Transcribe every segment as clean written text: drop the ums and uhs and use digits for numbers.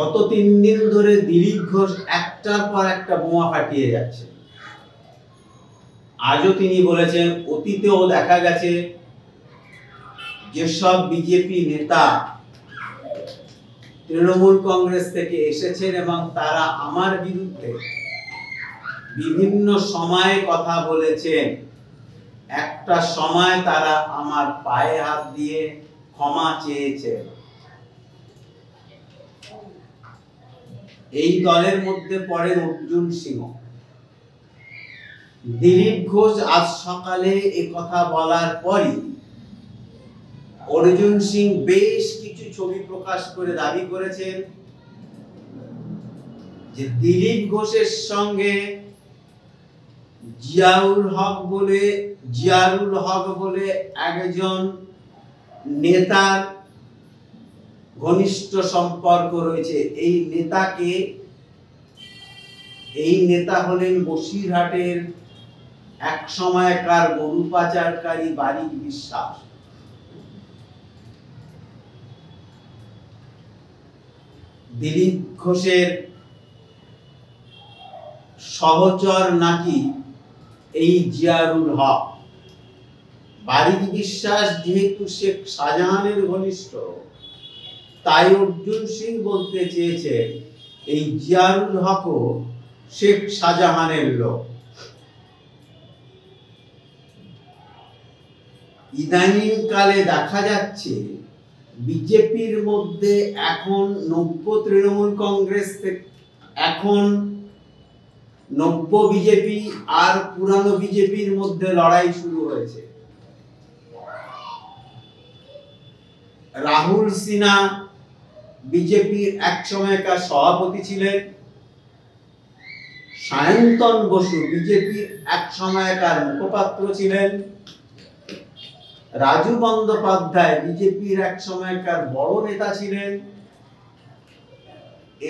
গত 3 দিন ধরে দিলীপ ঘোষ একটার পর একটা বোমা ফাটিয়ে যাচ্ছে। আজও তিনি বলেছেন, অতীতেও দেখা গেছে যেসব বিজেপি নেতা তৃণমূল কংগ্রেস থেকে এসেছেন এবং তারা আমার বিরুদ্ধে বিভিন্ন সময়ে কথা বলেছেন, একটা সময় তারা আমার পায়ে হাত দিয়ে ক্ষমা চেয়েছেন। এই দলের মধ্যে পড়েন অর্জুন সিংহ। দিলীপ ঘোষ আজ সকালে এই কথা বলার পরই অর্জুন সিং বেশ কিছু ছবি প্রকাশ করে দাবি করেছেন যে দিলীপ ঘোষের সঙ্গে জিয়ারুল হক বলে একজন নেতার ঘনিষ্ঠ সম্পর্ক রয়েছে। এই নেতা হলেন বসিরহাটের এক সময়কার গরু পাচারকারী বারিক বিশ্বাস। দিলীপ ঘোষের সহচর নাকি এই জিয়ারুল হক। বারিক বিশ্বাস যেহেতু শেখ শাহজাহানের ঘনিষ্ঠ, তাই অর্জুন সিং বলতে চেয়েছেন এই জিয়ারুল হকও শেখ শাহজাহানের লোক। ইদানিং কালে দেখা যাচ্ছে বিজেপির মধ্যে এখন নব্য তৃণমূল কংগ্রেস থেকে এখন নব্য বিজেপি আর পুরানো বিজেপির মধ্যে লড়াই শুরু হয়েছে। রাহুল সিনহা বিজেপির এক সময়কার সভাপতি ছিলেন, সায়ন্তন বসু বিজেপির এক সময়কার মুখপাত্র ছিলেন, রাজু বন্দ্যোপাধ্যায় বিজেপির এক সময়কার বড় নেতা ছিলেন।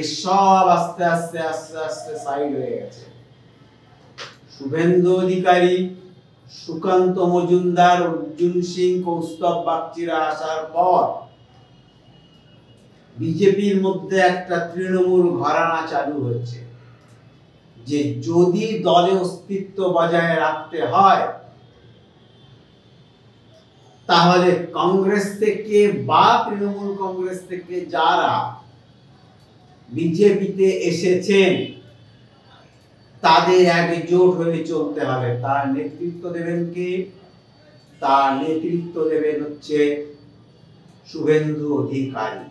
এসব আস্তে আস্তে আস্তে আস্তে সাইড হয়ে গেছে। শুভেন্দু অধিকারী, সুকান্ত মজুমদার, অর্জুন সিং, কৌস্তব বাগচিরা আসার পর বিজেপির মধ্যে একটা তৃণমূল ঘরানা চালু হয়েছে যে যদি দলে অস্তিত্ব বজায় রাখতে হয় তাহলে কংগ্রেস থেকে বা তৃণমূল কংগ্রেস থেকে যারা বিজেপিতে এসেছেন তাদের একজোট হয়ে চলতে হবে। তার নেতৃত্ব দেবেন কে? তার নেতৃত্ব দেবেন হচ্ছে শুভেন্দু অধিকারী।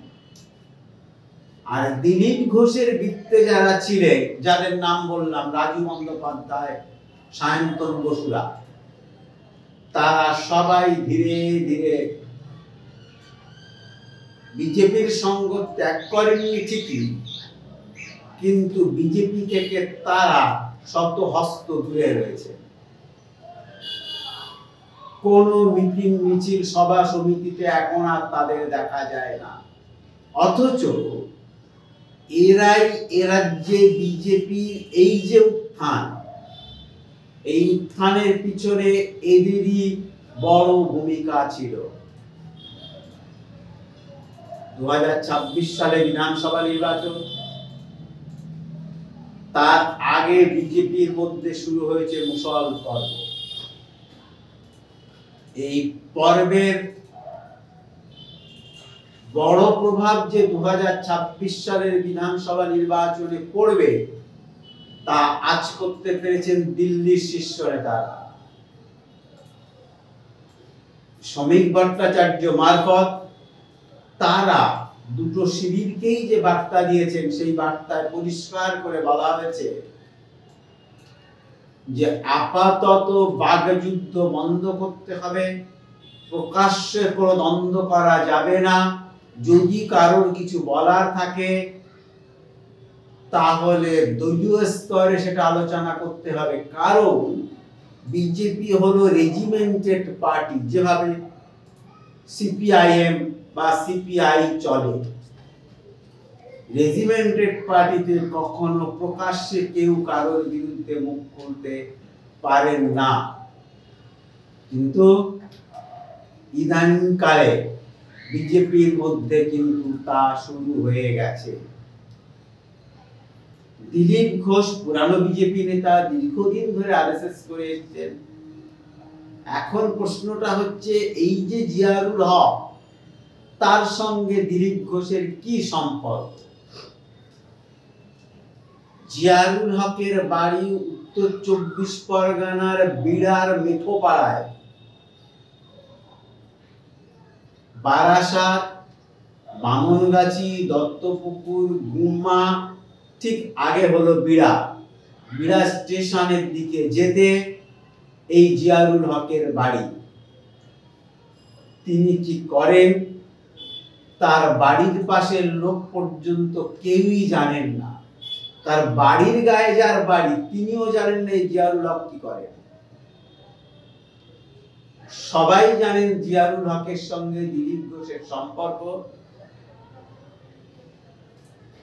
আর দিলীপ ঘোষের বৃত্তে যারা ছিলেন, যাদের নাম বললাম, রাজু বন্দ্যোপাধ্যায়, সায়ন্তন বসুরা, তারা সবাই ধীরে ধীরে বিজেপির সঙ্গ ত্যাগ করেননি ঠিকই, কিন্তু বিজেপি থেকে তারা শত হস্ত দূরে রয়েছে। কোন মিটিং মিছিল সভা সমিতিতে এখন আর তাদের দেখা যায় না। অথচ এ রাজ্যে বিজেপির এই যে উত্থান, এই উত্থানের পিছনে এদেরই বড় ভূমিকা ছিল। 2026 সালে বিধানসভা নির্বাচন, তার আগে বিজেপির মধ্যে শুরু হয়েছে মুসল পর্ব। এই পর্বের বড় প্রভাব যে 2026 সালের বিধানসভা নির্বাচনে পড়বে তা আজ করতে পেরেছেন দিল্লির শীর্ষ নেতারা। শ্রমিক ভট্টাচার্য মারফত তারা দুটো শিবিরকেই যে বার্তা দিয়েছেন, সেই বার্তায় পরিষ্কার করে বলা হয়েছে যে আপাতত বাগযুদ্ধ বন্ধ করতে হবে, প্রকাশ্যে কোনো দ্বন্দ্ব করা যাবে না। যদি কারোর কিছু বলার থাকে তাহলে দলীয় স্তরে সেটা আলোচনা করতে হবে। কারণ বিজেপি হলো রেজিমেন্টেড পার্টি, যেভাবে সিপিআইএম বা সিপিআই চলে। রেজিমেন্টেড পার্টিতে কখনো প্রকাশ্যে কেউ কারোর বিরুদ্ধে মুখ খুলতে পারেন না। কিন্তু ইদানিংকালে বিজেপির মধ্যে কিন্তু তা শুরু হয়ে গেছে। দিলীপ ঘোষ পুরানো বিজেপি নেতা, দীর্ঘদিন ধরে আরএসএস করে এসেছেন। এখন প্রশ্নটা হচ্ছে, এই যে জিয়ারুল হক, তার সঙ্গে দিলীপ ঘোষের কি সম্পর্ক? জিয়ারুল হকের বাড়ি উত্তর 24 পরগনার বিড়ার মেঠোপাড়ায়। বারাসাত, বামনগাছি, দত্তপুকুর, গুম্মা ঠিক আগে হলো বিড়া। বিড়া স্টেশনের দিকে যেতে এই জিয়ারুল হকের বাড়ি। তিনি কি করেন তার বাড়ির পাশের লোক পর্যন্ত কেউই জানেন না। তার বাড়ির গায়ে যার বাড়ি তিনিও জানেন না এই জিয়ারুল হক কি করেন। সবাই জানেন জিয়ারুল হকের সঙ্গে দিলীপ ঘোষের সম্পর্ক।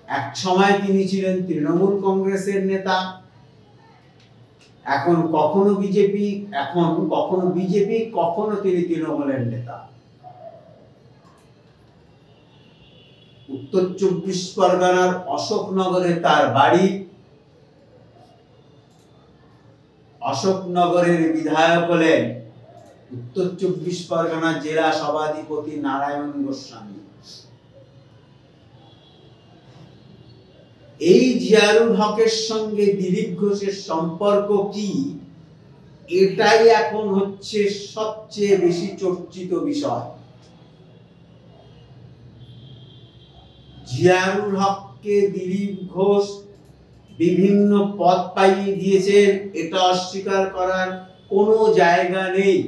এক সময় তিনি ছিলেন তৃণমূল কংগ্রেসের নেতা, এখন কখনো বিজেপি, কখনো তিনি তৃণমূলের নেতা। উত্তর 24 পরগনার অশোকনগরে তার বাড়ি। অশোকনগরের বিধায়ক হলেন উত্তর 24 পরগনা জেলা সভাধিপতি নারায়ণ গোস্বামী। এই জিয়ারুল হকের সঙ্গে দিলীপ ঘোষের সম্পর্ক কি, এটাই এখন হচ্ছে সবচেয়ে বেশি চর্চিত বিষয়। জিয়ারুল হককে দিলীপ ঘোষ বিভিন্ন পদ পাইয়ে দিয়েছেন, এটা অস্বীকার করার কোনো জায়গা নেই।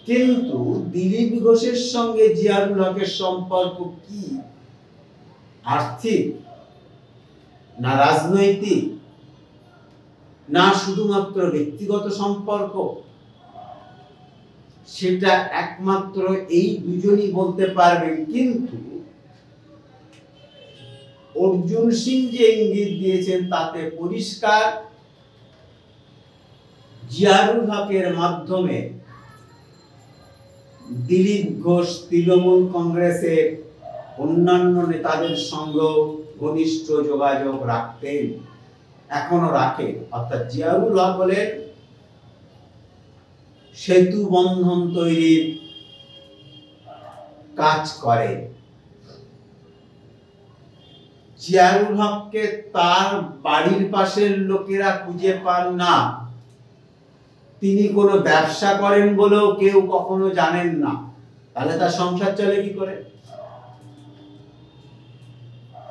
কিন্তু দিলীপ ঘোষের সঙ্গে জিয়ারুল হকের সম্পর্ক কি? আর্থিক, না রাজনৈতিক, না শুধুমাত্র ব্যক্তিগত সম্পর্ক? সেটা একমাত্র এই দুজনই বলতে পারবেন। কিন্তু অর্জুন সিং যে ইঙ্গিত দিয়েছেন তাতে পরিষ্কার, জিয়ারুল হকের মাধ্যমে দিলীপ ঘোষ তৃণমূল কংগ্রেসের অন্যান্য নেতাদের সঙ্গে ঘনিষ্ঠ যোগাযোগ রাখতেন, এখনো রাখেন। অর্থাৎ জিয়ারুল হক বলেন সেতু বন্ধন তৈরির কাজ করে। জিয়ারুল হককে তার বাড়ির পাশের লোকেরা খুঁজে পান না। তিনি কোনো ব্যবসা করেন বলেও কেউ কখনো জানেন না। তাহলে তার সংসার চলে কি করে?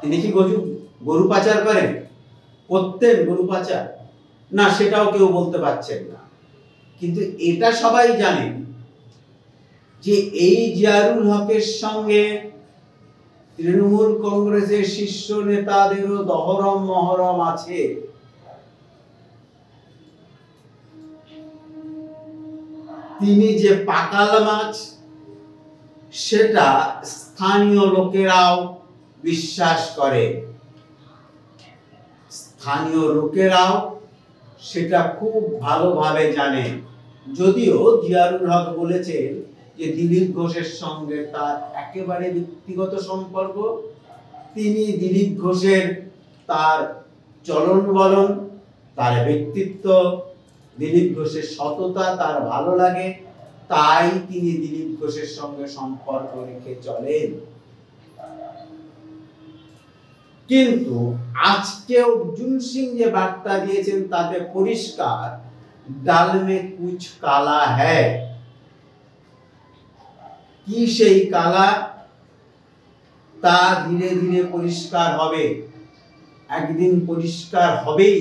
তিনি কি গরু পাচার করেন? করতেন গরু পাচার? না, সেটাও কেউ বলতে পারছেন না। কিন্তু এটা সবাই জানেন যে এই জিয়ারুল হকের সঙ্গে তৃণমূল কংগ্রেসের শীর্ষ নেতাদেরও দহরম মহরম আছে। তিনি যে পাকাল মাছ, সেটা স্থানীয় লোকেরাও বিশ্বাস করে। স্থানীয় লোকেরাও সেটা খুব ভালোভাবে জানে। যদিও জিয়ারুল হক বলেছেন যে দিলীপ ঘোষের সঙ্গে তার একেবারে ব্যক্তিগত সম্পর্ক। তিনি দিলীপ ঘোষের তার চলন বলন, তার ব্যক্তিত্ব, দিলীপ ঘোষের সততা তার ভালো লাগে, তাই তিনি দিলীপ ঘোষের সঙ্গে সম্পর্ক রেখে চলেন। কিন্তু আজকে অর্জুন সিং যে বার্তা দিয়েছেন তাতে পরিষ্কার, ডাল মে কুছ কালা হ্যায়। কি সেই কালা, তা ধীরে ধীরে পরিষ্কার হবে, একদিন পরিষ্কার হবেই।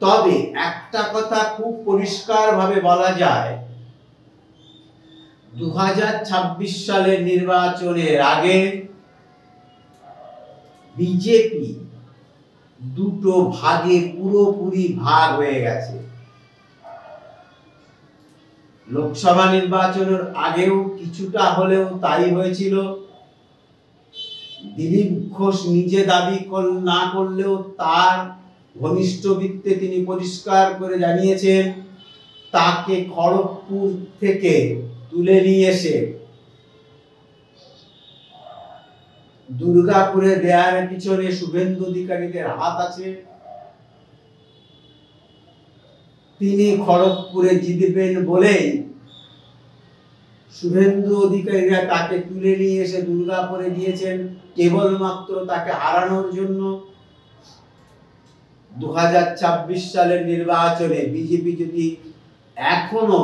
তবে একটা কথা খুব পরিষ্কার ভাবে বলা যায়, 2026 সালের নির্বাচনের আগে বিজেপি দুটো ভাগে পুরোপুরি ভাগ হয়ে গেছে। লোকসভা নির্বাচনের আগেও কিছুটা হলেও তাই হয়েছিল। দিলীপ ঘোষ নিজে দাবি না করলেও তার ঘনিষ্ঠ বৃত্তে তিনি পরিষ্কার করে জানিয়েছেন, তাকে খড়গপুর থেকে তুলে নিয়ে এসে দুর্গাপুরে দেয়ার পিছনে শুভেন্দু অধিকারীদের হাত আছে। তিনি খড়গপুরে জিতবেন বলেই শুভেন্দু অধিকারীরা তাকে তুলে নিয়ে এসে দুর্গাপুরে দিয়েছেন কেবলমাত্র তাকে হারানোর জন্য। 2026 সালের নির্বাচনে বিজেপি যদি এখনো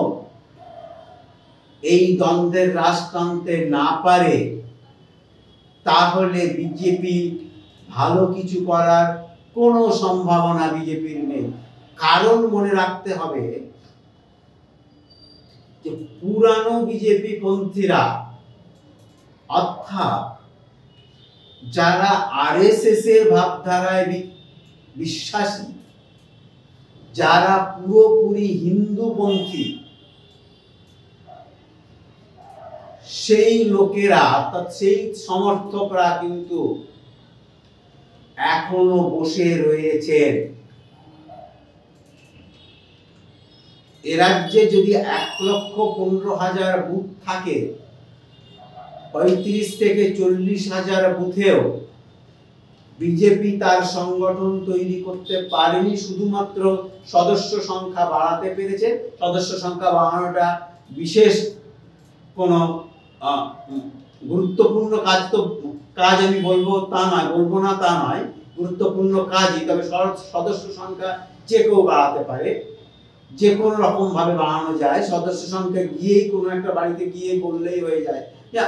এই দ্বন্দ্বের রাশ টানতে না পারে, তাহলে বিজেপি ভালো কিছু করার কোনো সম্ভাবনা বিজেপির নেই। কারণ মনে রাখতে হবে যে পুরানো বিজেপি পন্থীরা, অর্থাৎ যারা আরএসএস এর ভাবধারায় বিশ্বাসী, যারা পুরোপুরি হিন্দুপন্থী, সেই লোকেরা অর্থাৎ সেই সমর্থকরা কিন্তু এখনো বসে রয়েছেন। এ রাজ্যে যদি 1,15,000 বুথ থাকে, 35 থেকে 40,000 বুথেও বিজেপি তার সংগঠন তৈরি করতে পারেনি, শুধুমাত্র সদস্য সংখ্যা বাড়াতে পেরেছে। সদস্য সংখ্যা বাড়ানোটা বিশেষ কোনো গুরুত্বপূর্ণ কাজ আমি বলবো না তা নয়, গুরুত্বপূর্ণ কাজই। তবে সদস্য সংখ্যা যে কেউ বাড়াতে পারে, যে কোনো রকম ভাবে বাড়ানো যায়। সদস্য সংখ্যা গিয়েই কোনো একটা বাড়িতে গিয়ে বললেই হয়ে যায় যে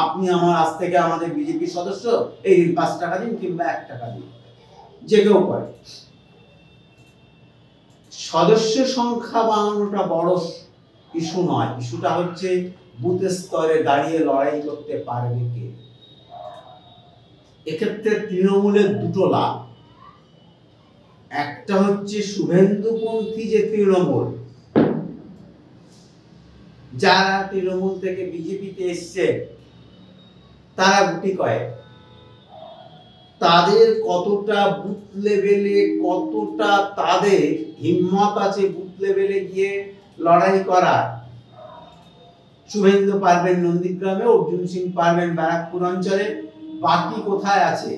আপনি আজ থেকে আমাদের বিজেপি সদস্য, এই 5 টাকা দিন কিংবা 1 টাকা দিন, যে কেউ করে। সদস্য সংখ্যা বাড়ানোটা বড় ইস্যু নয়, ইস্যুটা হচ্ছে বুথ স্তরে দাঁড়িয়ে লড়াই করতে পারবে কে। এক্ষেত্রে তৃণমূলের দুটো লাভ। একটা হচ্ছে শুভেন্দুপন্থী যে তৃণমূল, যারা তৃণমূল থেকে বিজেপিতে এসছে, তারা গুটি কয়েক, তাদের কতটা বুথ লেভেলে, কতটা তাদের হিম্মত আছে বুথ লেভেলে গিয়ে লড়াই করা। শুভেন্দু পারবেন নন্দীগ্রামে, অর্জুন সিং পারবেন ব্যারাকপুর অঞ্চলে, বাকি কোথায় আছে?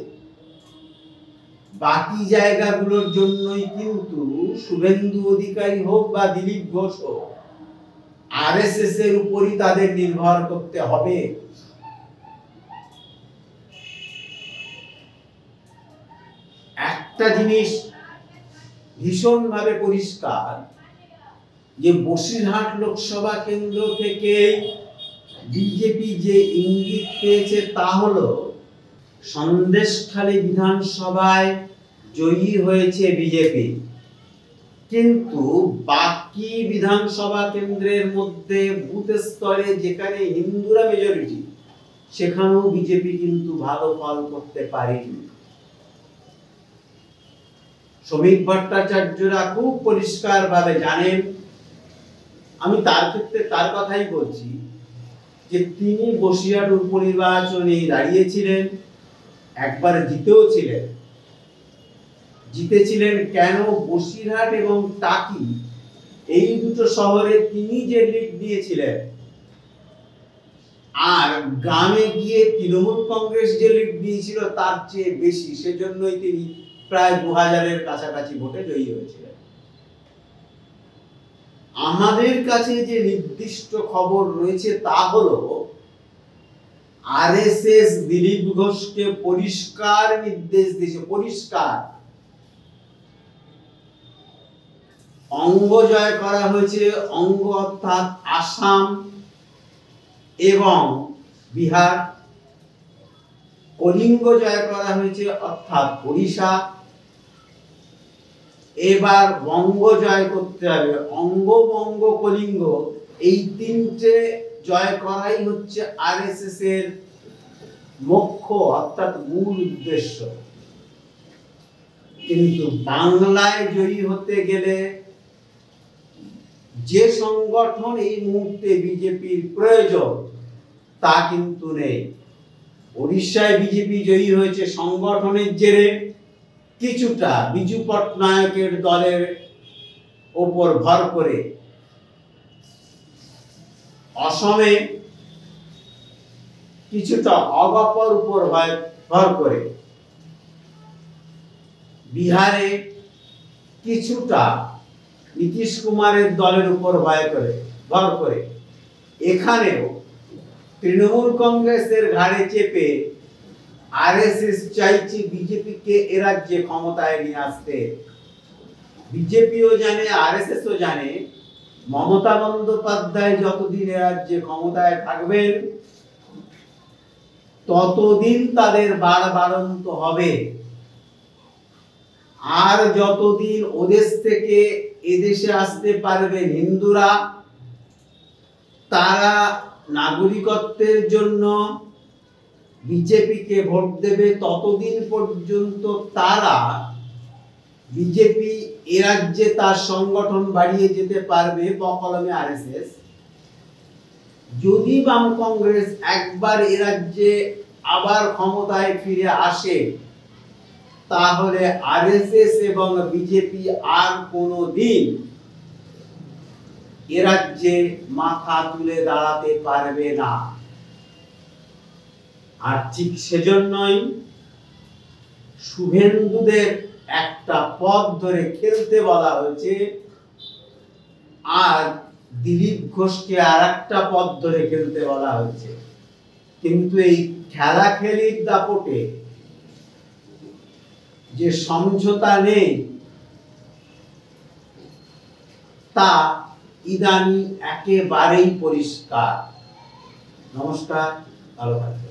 বাকি জায়গাগুলোর জন্যই কিন্তু শুভেন্দু অধিকারী হোক বা দিলীপ ঘোষ হোক, আরএসএস এর উপরই তাদের নির্ভর করতে হবে। একটা জিনিস ভীষণভাবে পরিষ্কার, যে বসিরহাট লোকসভা কেন্দ্র থেকে বিজেপি যে ইঙ্গিত পেয়েছে তা হলো সন্দেশখালী বিধানসভায় জয়ী হয়েছে বিজেপি, কিন্তু বাকি বিধানসভা কেন্দ্রের মধ্যে বুথ স্তরে যেখানে হিন্দুরা মেজরিটি, সেখানেও বিজেপি কিন্তু ভালো ফল করতে পারেনি। শ্রমিক ভট্টাচার্যরা খুব পরিষ্কার ভাবে জানেন, আমি তার ক্ষেত্রে তার কথাই বলছি, যে তিনি বসিরহাট উপনির্বাচনে দাঁড়িয়েছিলেন, একবার জিতেছিলেন। কেন? বসিরহাট এবং টাকি, এই দুটো শহরে তিনি যে লিড দিয়েছিলেন, আর গ্রামে গিয়ে তৃণমূল কংগ্রেস যে লিড দিয়েছিল তার চেয়ে বেশি, সেজন্যই তিনি প্রায় 2000-এর কাছাকাছি ভোটে জয়ী হয়েছিলেন। আমাদের কাছে যে নির্দিষ্ট খবর রয়েছে তা হলো আরএসএস দিলীপ ঘোষকে পরিষ্কার নির্দেশ দিয়েছে, পরিষ্কার অঙ্গ জয় করা হয়েছে, অঙ্গ অর্থাৎ আসাম এবং বিহার, কলিঙ্গ জয় করা হয়েছে অর্থাৎ ওড়িশা, এবার বঙ্গ জয় করতে হবে। অঙ্গ, বঙ্গ, কলিঙ্গ, এই তিনটে জয় করাই হচ্ছে আরএসএস এর মুখ্য অর্থাৎ মূল উদ্দেশ্য। কিন্তু বাংলায় জয়ী হতে গেলে যে সংগঠন এই মুহূর্তে বিজেপির প্রয়োজন তা কিন্তু নেই। ওড়িশায় বিজেপি জয়ী হয়েছে সংগঠনের জেরে, কিছুটা বিজু পট্টনায়কের দলের উপর ভর করে। অসমে কিছুটা অগপর উপর ভর করে, বিহারে কিছুটা নীতিশ কুমারের দলের উপর ভর করে এখানেও তৃণমূল কংগ্রেসের ঘাড়ে চেপে আরএসএস চাইছে বিজেপিকে এ রাজ্যে ক্ষমতায় নিয়ে আসতে। বিজেপিও জানে, আরএসএসও জানে, মমতা বন্দ্যোপাধ্যায় যতদিন এ রাজ্যে ক্ষমতায় থাকবেন ততদিন তাদের বাড়বাড়ন্ত হবে। আর যতদিন ওদেশ থেকে এদেশে আসতে পারবেন হিন্দুরা, তারা নাগরিকত্বের জন্য বিজেপিকে ভোট দেবে, ততদিন পর্যন্ত তারা বিজেপি এ রাজ্যে তার সংগঠন বাড়িয়ে যেতে পারবে বকলমে আরএসএস। যদি বাম কংগ্রেস একবার এ রাজ্যে আবার ক্ষমতায় ফিরে আসে তাহলে আরএসএস এবং বিজেপি আর কোনোদিন এ রাজ্যে মাথা তুলে দাঁড়াতে পারবে না। আর ঠিক সেজন্যই শুভেন্দুদের একটা পথ ধরে খেলতে বলা হয়েছে, আর দিলীপ ঘোষকে আর একটা পথ ধরে খেলতে বলা হয়েছে। কিন্তু এই খেলাখেলির দাপটে যে সমঝোতা নেই তা ইদানি একেবারেই পরিষ্কার। নমস্কার, ভালো থাকবেন।